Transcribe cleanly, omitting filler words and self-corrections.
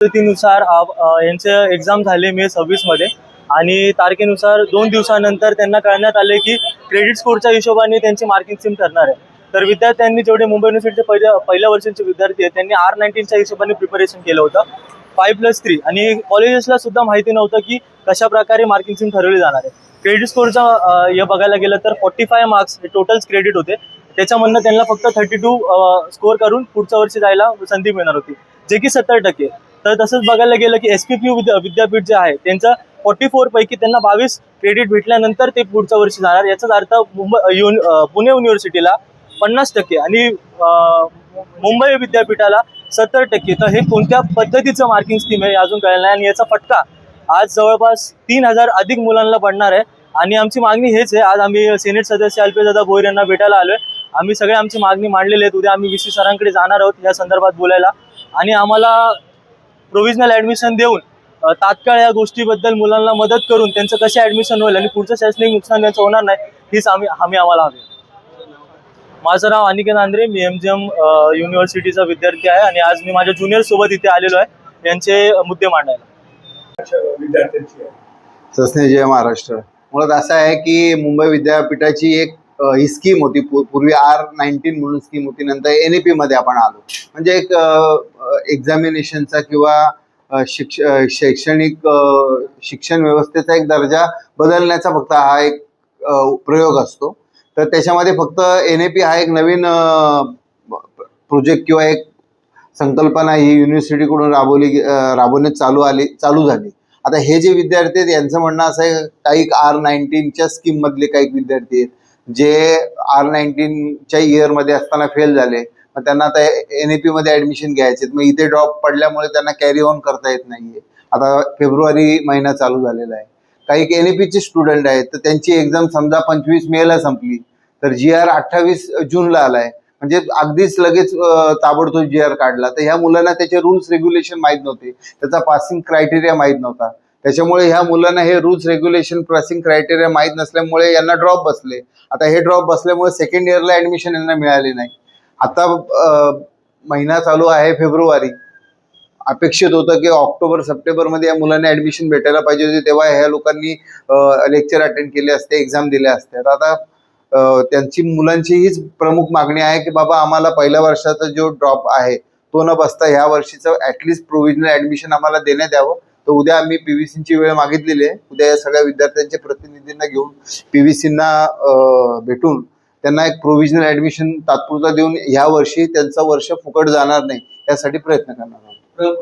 पद्धतीनुसार यांचे एक्झाम झाले मे 26 मध्ये आणि तारखेनुसार 2 दिवसानंतर त्यांना कळण्यात आले की क्रेडिट स्कोरच्या हिशोबाने त्यांची मार्किंग सिम ठरणार आहे. तर विद्यार्थ्यांनी जेवढे मुंबई युनिव्हर्सिटीचे पहिल्या वर्षांचे विद्यार्थी आहेत त्यांनी R19च्या हिशोबाने प्रिपरेशन केलं होतं 5+3 आणि कॉलेजेसला सुद्धा माहिती नव्हतं की कशा प्रकारे मार्किंग सिम ठरवली जाणार आहे. क्रेडिट स्कोरचा हे बघायला गेलं तर 45 मार्क्स हे टोटल क्रेडिट होते. त्याच्यामधनं त्यांना फक्त 32 स्कोर करून पुढच्या वर्षी जायला संधी मिळणार होती, जे की 70%. तर तसंच बघायला गेलं की SPPU विद्यापीठ जे आहे त्यांचं 44 पैकी त्यांना 22 क्रेडिट भेटल्यानंतर ते पुढच्या वर्षी जाणार. याचाच अर्थ पुणे युनिव्हर्सिटीला 50% आणि मुंबई विद्यापीठाला 70%. तर हे कोणत्या पद्धतीचं मार्किंग स्कीम आहे अजून कळलं नाही आणि याचा फटका आज जवळपास 3000 अधिक मुलांना पडणार आहे. आणि आमची मागणी हेच आहे. आज आम्ही सेनेट सदस्य अल्पेशदादा भोईर यांना भेटायला आलोय. आम्ही सगळे आमची मागणी मांडलेली आहेत. उद्या आम्ही VC सरांकडे जाणार आहोत या संदर्भात बोलायला आणि आम्हाला प्रोव्हिजनल ॲडमिशन देऊन तात्काळ या गोष्टीबद्दल मुलांना मदत करून त्यांचं कसे ॲडमिशन होईल आणि पुढचं शैक्षणिक नुकसान त्यांचं होणार नाही हीच हमी आम्हाला हवी. माझं नाव अनिकेत आंद्रे, मी MGM युनिव्हर्सिटीचा विद्यार्थी आहे आणि आज मी माझ्या ज्युनियर सोबत इथे आलेलो आहे यांचे मुद्दे मांडायला. सस्ने जय महाराष्ट्र. मुळात असं आहे की मुंबई विद्यापीठाची एक ही स्कीम होती. पूर्वी R19 म्हणून स्कीम होती, नंतर NAP मध्ये आपण आलो. म्हणजे एक एक्झामिनेशनचा किंवा शैक्षणिक शिक्षण व्यवस्थेचा एक दर्जा बदलण्याचा फक्त हा एक प्रयोग असतो. तर त्याच्यामध्ये फक्त NAP हा एक नवीन प्रोजेक्ट किंवा एक संकल्पना ही युनिव्हर्सिटीकडून राबवण्यात चालू झाली. आता हे जे विद्यार्थी आहेत यांचं म्हणणं असं आहे, काही R19च्या स्कीम मधले काही विद्यार्थी आहेत जे R19च्या इयरमध्ये असताना फेल झाले, मग त्यांना आता NAP मध्ये ॲडमिशन घ्यायचे. मग इथे ड्रॉप पडल्यामुळे त्यांना कॅरी ऑन करता येत नाहीये. आता फेब्रुवारी महिना चालू झालेला आहे. काही NAPचे स्टुडंट आहेत तर त्यांची एक्झाम समजा 25 मेला संपली तर GR 28 जूनला आलाय. म्हणजे अगदीच लगेच ताबडतोब GR काढला. तर ह्या मुलांना त्याचे रूल्स रेग्युलेशन माहीत नव्हते, त्याचा पासिंग क्रायटेरिया माहीत नव्हता. त्याच्यामुळे ह्या मुलांना हे रूल्स रेग्युलेशन पासिंग क्रायटेरिया माहीत नसल्यामुळे यांना ड्रॉप बसले. आता हे ड्रॉप बसल्यामुळे सेकंड इयरला ॲडमिशन यांना मिळाले नाही. आता महिना चालू आहे फेब्रुवारी. अपेक्षित होतं की ऑक्टोबर सप्टेंबरमध्ये या मुलांना ॲडमिशन भेटायला पाहिजे होते, तेव्हा ह्या लोकांनी लेक्चर अटेंड केले असते, एक्झाम दिल्या असत्या. आता त्यांची मुलांची हीच प्रमुख मागणी आहे की बाबा आम्हाला पहिल्या वर्षाचा जो ड्रॉप आहे तो न बसता ह्या वर्षीचं ॲटलिस्ट प्रोव्हिजनल ॲडमिशन आम्हाला देण्यात यावं. तर उद्या आम्ही PVCची वेळ मागितलेली आहे. उद्या या सगळ्या विद्यार्थ्यांच्या प्रतिनिधींना घेऊन PVCना भेटून त्यांना एक प्रोव्हिजनल ॲडमिशन तात्पुरता देऊन ह्या वर्षी त्यांचं वर्ष फुकट जाणार नाही यासाठी प्रयत्न करणार आहोत.